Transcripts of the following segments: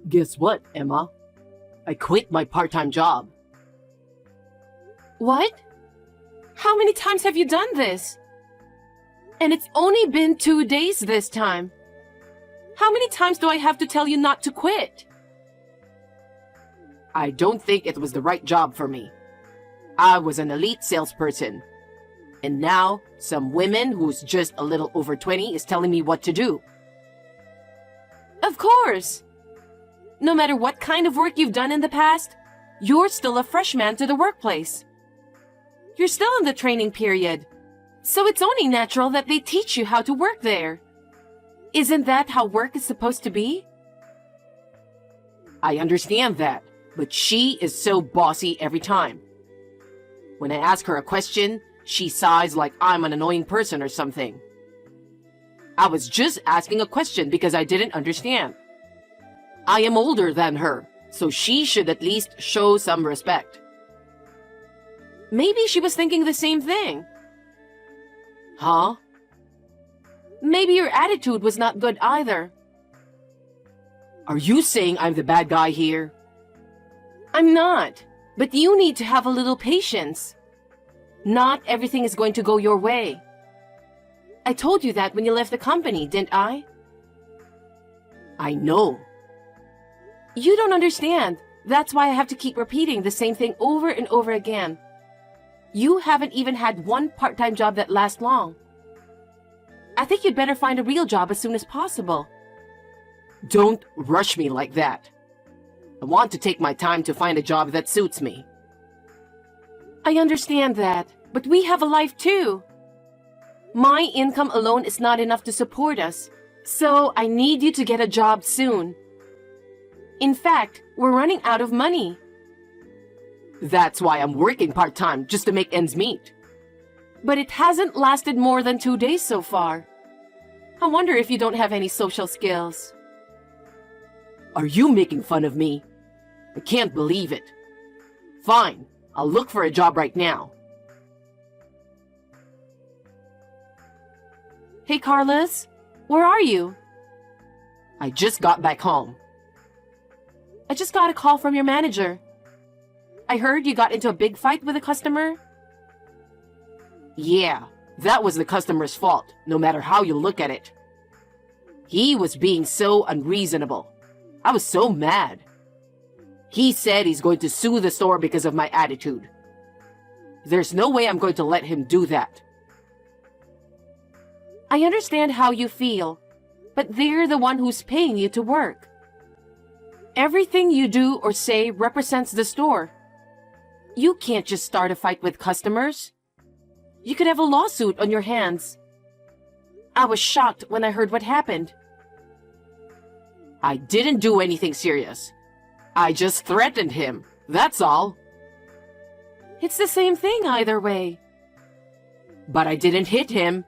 Guess what, Emma? I quit my part-time job. What? How many times have you done this? And it's only been 2 days this time. How many times do I have to tell you not to quit? I don't think it was the right job for me. I was an elite salesperson. And now, some woman who's just a little over 20 is telling me what to do. Of course! No matter what kind of work you've done in the past, you're still a freshman to the workplace. You're still in the training period, so it's only natural that they teach you how to work there. Isn't that how work is supposed to be? I understand that, but she is so bossy every time. When I ask her a question, she sighs like I'm an annoying person or something. I was just asking a question because I didn't understand. I am older than her, so she should at least show some respect. Maybe she was thinking the same thing. Huh? Maybe your attitude was not good either. Are you saying I'm the bad guy here? I'm not, but you need to have a little patience. Not everything is going to go your way. I told you that when you left the company, didn't I? I know. You don't understand. That's why I have to keep repeating the same thing over and over again. You haven't even had one part-time job that lasts long. I think you'd better find a real job as soon as possible. Don't rush me like that. I want to take my time to find a job that suits me. I understand that, but we have a life too. My income alone is not enough to support us, so I need you to get a job soon. In fact, we're running out of money. That's why I'm working part-time, just to make ends meet. But it hasn't lasted more than 2 days so far. I wonder if you don't have any social skills. Are you making fun of me? I can't believe it. Fine, I'll look for a job right now. Hey, Carlos, where are you? I just got back home. I just got a call from your manager. I heard you got into a big fight with a customer. Yeah, that was the customer's fault, no matter how you look at it. He was being so unreasonable. I was so mad. He said he's going to sue the store because of my attitude. There's no way I'm going to let him do that. I understand how you feel, but they're the one who's paying you to work. Everything you do or say represents the store. You can't just start a fight with customers. You could have a lawsuit on your hands. I was shocked when I heard what happened. I didn't do anything serious. I just threatened him, that's all. It's the same thing either way. But I didn't hit him.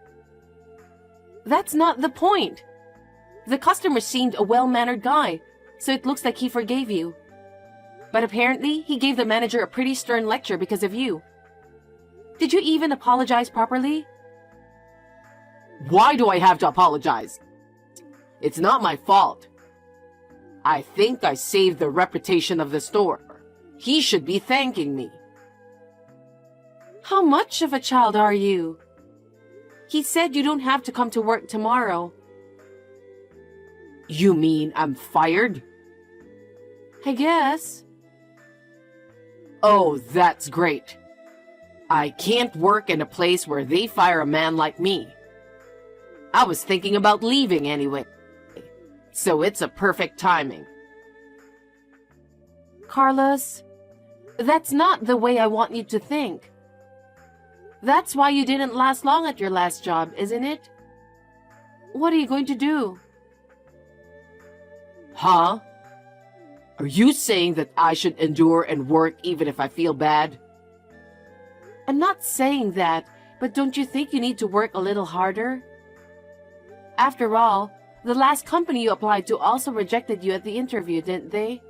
That's not the point. The customer seemed a well-mannered guy, so it looks like he forgave you. But apparently, he gave the manager a pretty stern lecture because of you. Did you even apologize properly? Why do I have to apologize? It's not my fault. I think I saved the reputation of the store. He should be thanking me. How much of a child are you? He said you don't have to come to work tomorrow. You mean I'm fired? I guess. Oh, that's great. I can't work in a place where they fire a man like me. I was thinking about leaving anyway, so it's a perfect timing. Carlos, that's not the way I want you to think. That's why you didn't last long at your last job, isn't it? What are you going to do? Huh? Are you saying that I should endure and work even if I feel bad? I'm not saying that, but don't you think you need to work a little harder? After all, the last company you applied to also rejected you at the interview, didn't they?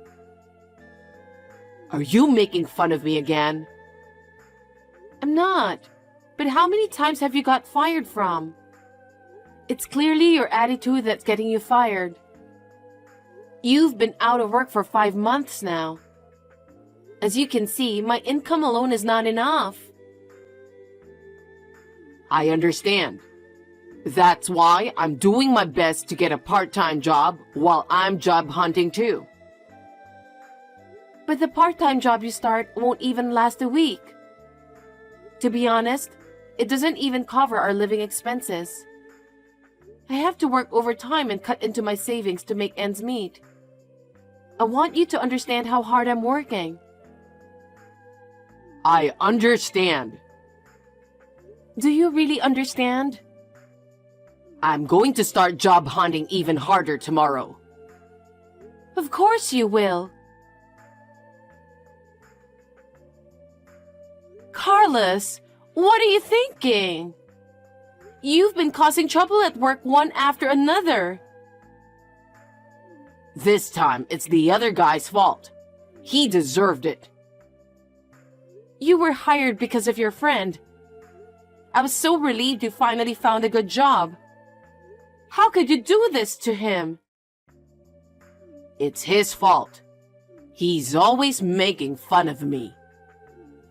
Are you making fun of me again? I'm not. But how many times have you got fired from? It's clearly your attitude that's getting you fired. You've been out of work for 5 months now. As you can see, my income alone is not enough. I understand. That's why I'm doing my best to get a part-time job while I'm job hunting too. But the part-time job you start won't even last a week. To be honest, it doesn't even cover our living expenses. I have to work overtime and cut into my savings to make ends meet. I want you to understand how hard I'm working. I understand. Do you really understand? I'm going to start job hunting even harder tomorrow. Of course you will. Carlos, what are you thinking? You've been causing trouble at work one after another. This time, it's the other guy's fault. He deserved it. You were hired because of your friend. I was so relieved you finally found a good job. How could you do this to him? It's his fault. He's always making fun of me.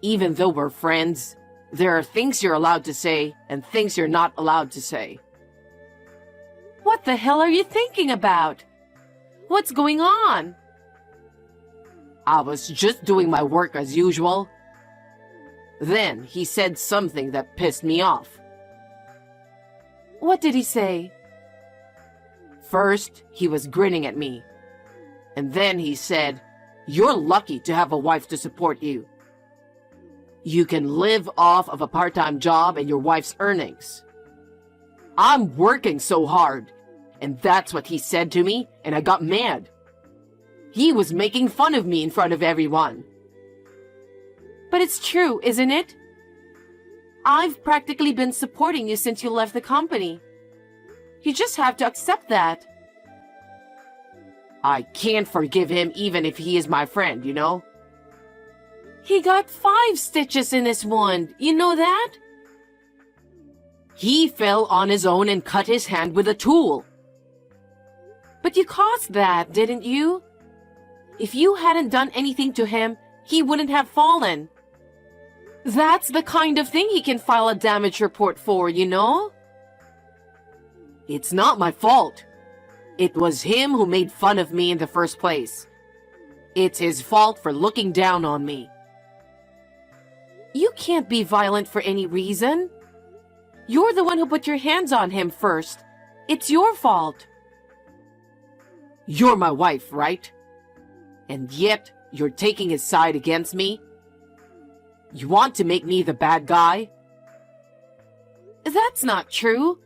Even though we're friends, there are things you're allowed to say and things you're not allowed to say. What the hell are you thinking about? What's going on? I was just doing my work as usual. Then he said something that pissed me off. What did he say? First, he was grinning at me. And then he said, "You're lucky to have a wife to support you. You can live off of a part-time job and your wife's earnings." I'm working so hard, and that's what he said to me, and I got mad. He was making fun of me in front of everyone. But it's true, isn't it? I've practically been supporting you since you left the company. You just have to accept that. I can't forgive him even if he is my friend, you know? He got 5 stitches in his wound. You know that? He fell on his own and cut his hand with a tool. But you caused that, didn't you? If you hadn't done anything to him, he wouldn't have fallen. That's the kind of thing he can file a damage report for, you know? It's not my fault. It was him who made fun of me in the first place. It's his fault for looking down on me. You can't be violent for any reason. You're the one who put your hands on him first. It's your fault. You're my wife, right? And yet, you're taking his side against me? You want to make me the bad guy? That's not true.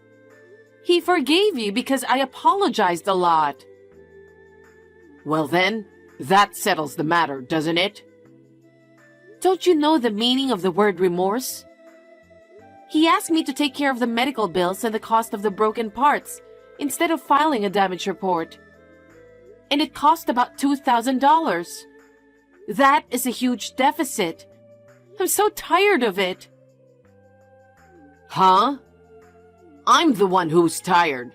He forgave you because I apologized a lot. Well then, that settles the matter, doesn't it? Don't you know the meaning of the word remorse? He asked me to take care of the medical bills and the cost of the broken parts instead of filing a damage report. And it cost about $2,000. That is a huge deficit. I'm so tired of it. Huh? I'm the one who's tired.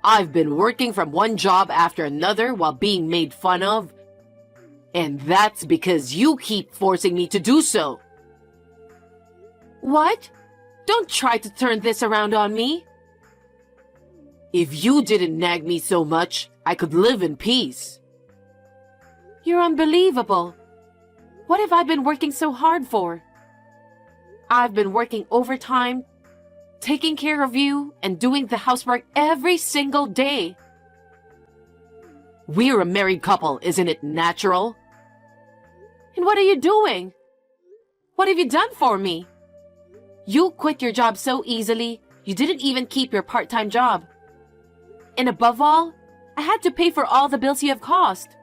I've been working from one job after another while being made fun of. And that's because you keep forcing me to do so. What? Don't try to turn this around on me. If you didn't nag me so much, I could live in peace. You're unbelievable. What have I been working so hard for? I've been working overtime, taking care of you, and doing the housework every single day. We're a married couple, isn't it natural? And what are you doing? What have you done for me? You quit your job so easily, you didn't even keep your part-time job. And above all, I had to pay for all the bills you have caused.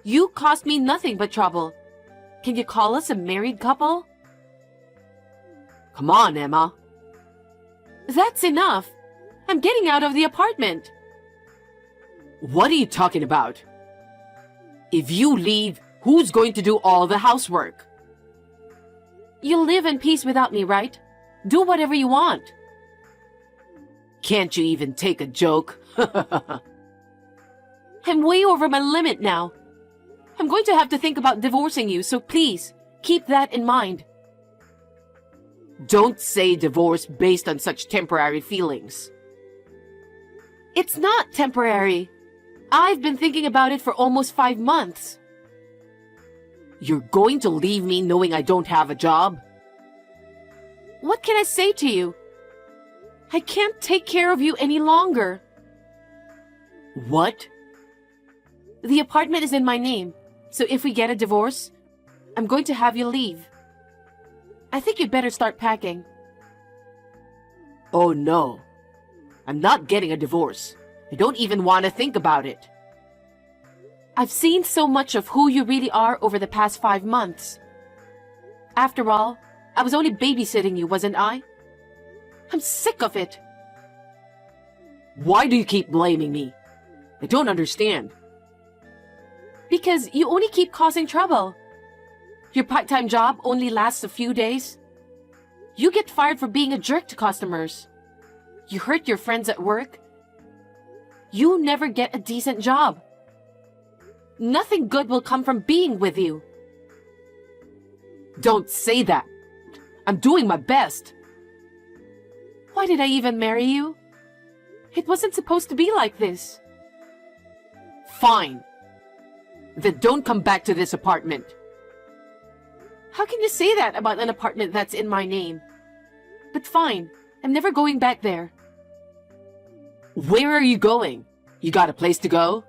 You cost me nothing but trouble. Can you call us a married couple? Come on, Emma. That's enough. I'm getting out of the apartment. What are you talking about? If you leave, who's going to do all the housework? You'll live in peace without me, right? Do whatever you want. Can't you even take a joke? I'm way over my limit now. I'm going to have to think about divorcing you, so please, keep that in mind. Don't say divorce based on such temporary feelings. It's not temporary. I've been thinking about it for almost 5 months. You're going to leave me knowing I don't have a job? What can I say to you? I can't take care of you any longer. What? The apartment is in my name, so if we get a divorce, I'm going to have you leave. I think you'd better start packing. Oh no. I'm not getting a divorce. I don't even want to think about it. I've seen so much of who you really are over the past 5 months. After all, I was only babysitting you, wasn't I? I'm sick of it. Why do you keep blaming me? I don't understand. Because you only keep causing trouble. Your part-time job only lasts a few days. You get fired for being a jerk to customers. You hurt your friends at work. You never get a decent job. Nothing good will come from being with you. Don't say that. I'm doing my best. Why did I even marry you? It wasn't supposed to be like this. Fine. Then don't come back to this apartment. How can you say that about an apartment that's in my name? But fine, I'm never going back there. Where are you going? You got a place to go?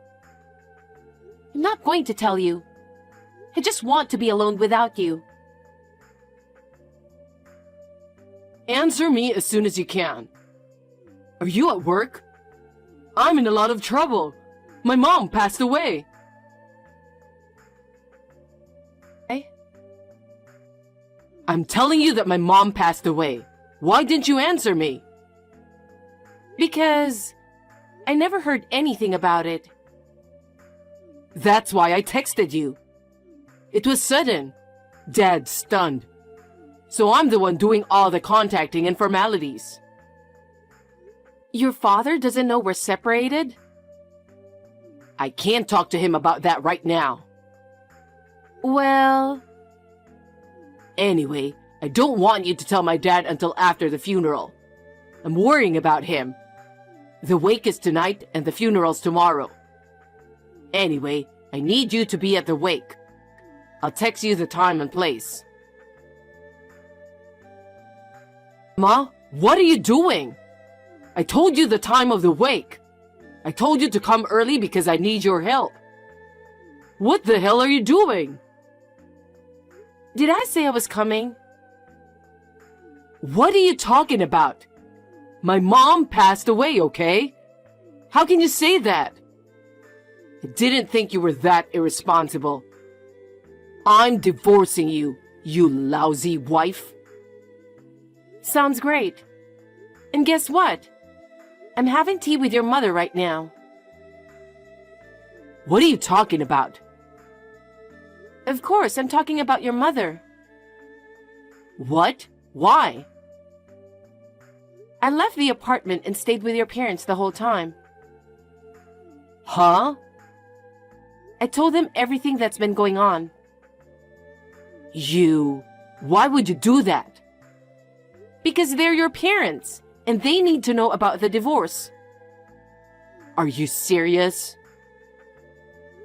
I'm not going to tell you. I just want to be alone without you. Answer me as soon as you can. Are you at work? I'm in a lot of trouble. My mom passed away. Hey? I'm telling you that my mom passed away. Why didn't you answer me? Because I never heard anything about it. That's why I texted you. It was sudden. Dad's stunned. So I'm the one doing all the contacting and formalities. Your father doesn't know we're separated? I can't talk to him about that right now. Well... Anyway, I don't want you to tell my dad until after the funeral. I'm worrying about him. The wake is tonight and the funeral's tomorrow. Anyway, I need you to be at the wake. I'll text you the time and place. Ma, what are you doing? I told you the time of the wake. I told you to come early because I need your help. What the hell are you doing? Did I say I was coming? What are you talking about? My mom passed away, okay? How can you say that? I didn't think you were that irresponsible. I'm divorcing you, you lousy wife. Sounds great. And guess what? I'm having tea with your mother right now. What are you talking about? Of course, I'm talking about your mother. What? Why? I left the apartment and stayed with your parents the whole time. Huh? I told them everything that's been going on. Why would you do that? Because they're your parents, and they need to know about the divorce. Are you serious?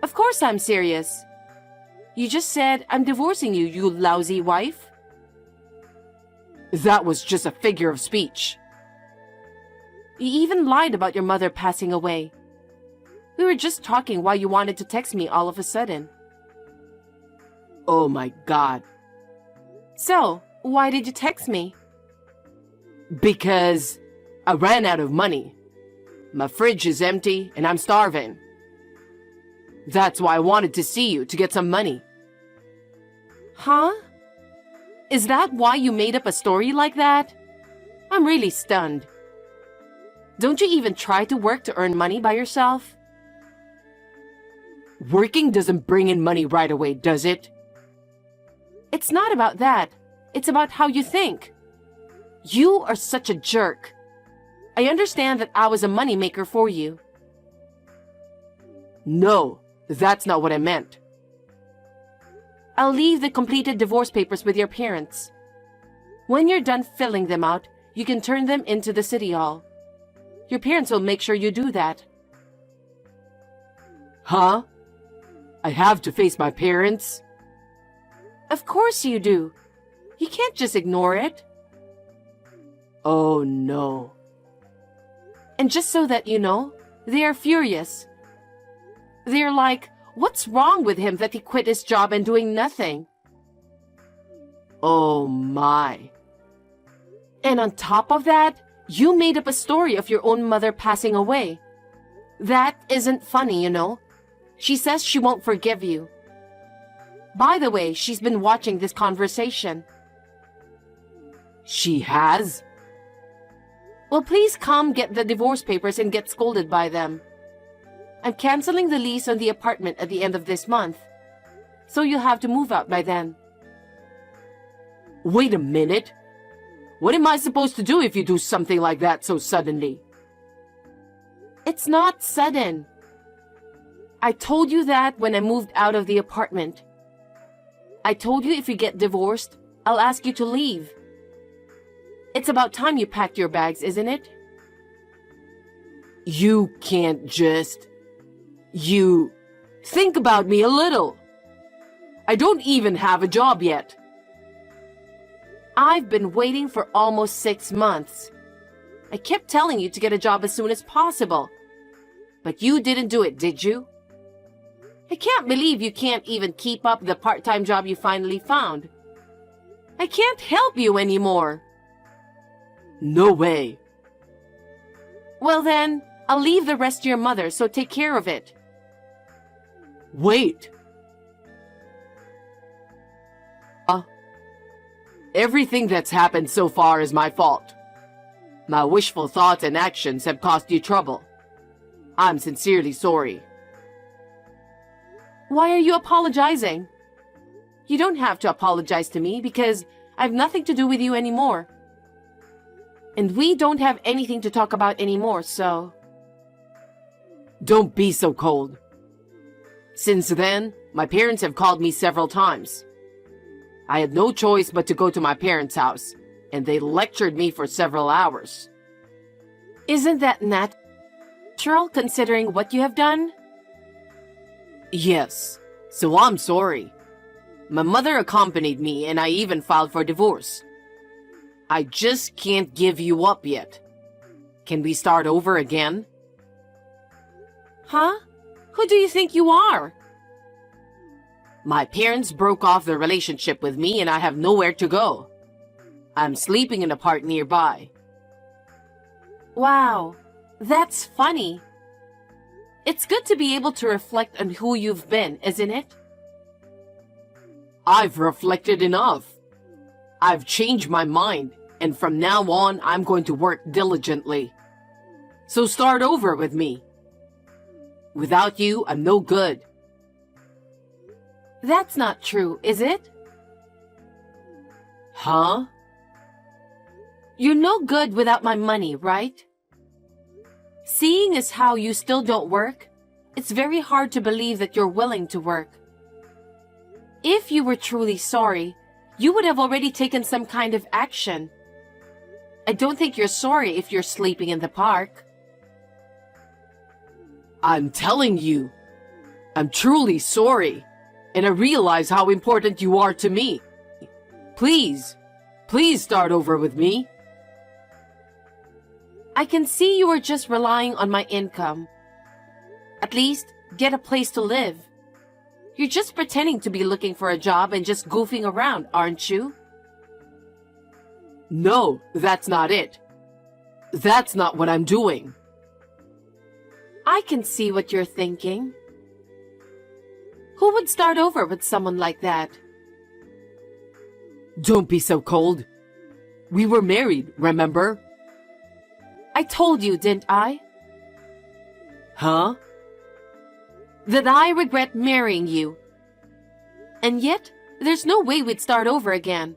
Of course I'm serious. You just said I'm divorcing you, you lousy wife. That was just a figure of speech. You even lied about your mother passing away. We were just talking while you wanted to text me all of a sudden. Oh my God. So, why did you text me? Because I ran out of money. My fridge is empty and I'm starving. That's why I wanted to see you to get some money. Huh? Is that why you made up a story like that? I'm really stunned. Don't you even try to work to earn money by yourself? Working doesn't bring in money right away, does it? It's not about that. It's about how you think. You are such a jerk. I understand that I was a moneymaker for you. No, that's not what I meant. I'll leave the completed divorce papers with your parents. When you're done filling them out, you can turn them into the city hall. Your parents will make sure you do that. Huh? I have to face my parents? Of course you do. You can't just ignore it. Oh no. And just so that you know, they are furious. They're like, what's wrong with him that he quit his job and doing nothing? Oh my. And on top of that, you made up a story of your own mother passing away. That isn't funny, you know. She says she won't forgive you. By the way, she's been watching this conversation. She has? Well, please come get the divorce papers and get scolded by them. I'm canceling the lease on the apartment at the end of this month, so you'll have to move out by then. Wait a minute. What am I supposed to do if you do something like that so suddenly? It's not sudden. I told you that when I moved out of the apartment. I told you if you get divorced, I'll ask you to leave. It's about time you packed your bags, isn't it? You can't just... You... Think about me a little. I don't even have a job yet. I've been waiting for almost 6 months. I kept telling you to get a job as soon as possible. But you didn't do it, did you? I can't believe you can't even keep up the part-time job you finally found. I can't help you anymore. No way. Well then, I'll leave the rest to your mother, so take care of it. Wait. Everything that's happened so far is my fault. My wishful thoughts and actions have caused you trouble. I'm sincerely sorry. Why are you apologizing? You don't have to apologize to me because I have nothing to do with you anymore. And we don't have anything to talk about anymore, so... Don't be so cold. Since then, my parents have called me several times. I had no choice but to go to my parents' house, and they lectured me for several hours. Isn't that natural considering what you have done? Yes, so I'm sorry. My mother accompanied me and I even filed for divorce. I just can't give you up yet. Can we start over again? Huh? Who do you think you are? My parents broke off their relationship with me and I have nowhere to go. I'm sleeping in a park nearby. Wow, that's funny. It's good to be able to reflect on who you've been, isn't it? I've reflected enough. I've changed my mind, and from now on, I'm going to work diligently. So start over with me. Without you, I'm no good. That's not true, is it? Huh? You're no good without my money, right? Seeing as how you still don't work, it's very hard to believe that you're willing to work. If you were truly sorry, you would have already taken some kind of action. I don't think you're sorry if you're sleeping in the park. I'm telling you, I'm truly sorry, and I realize how important you are to me. Please start over with me. I can see you are just relying on my income. At least, get a place to live. You're just pretending to be looking for a job and just goofing around, aren't you? No, that's not it. That's not what I'm doing. I can see what you're thinking. Who would start over with someone like that? Don't be so cold. We were married, remember? I told you, didn't I? Huh? That I regret marrying you. And yet, there's no way we'd start over again.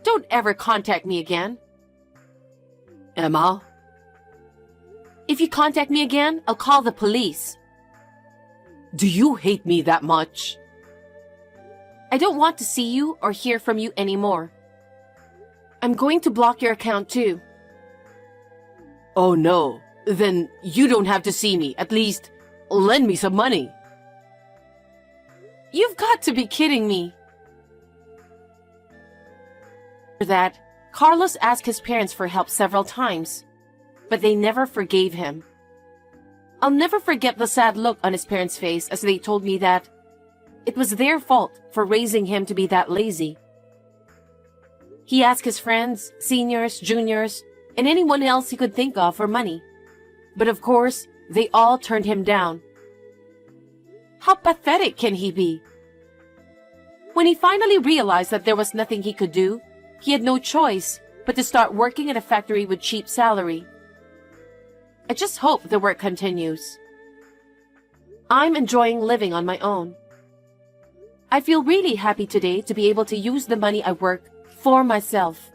Don't ever contact me again. Emma? If you contact me again, I'll call the police. Do you hate me that much? I don't want to see you or hear from you anymore. I'm going to block your account too. Oh no, then you don't have to see me. At least, lend me some money. You've got to be kidding me. After that, Carlos asked his parents for help several times, but they never forgave him. I'll never forget the sad look on his parents' face as they told me that it was their fault for raising him to be that lazy. He asked his friends, seniors, juniors, and anyone else he could think of for money. But of course, they all turned him down. How pathetic can he be? When he finally realized that there was nothing he could do, he had no choice but to start working at a factory with cheap salary. I just hope the work continues. I'm enjoying living on my own. I feel really happy today to be able to use the money I work for myself.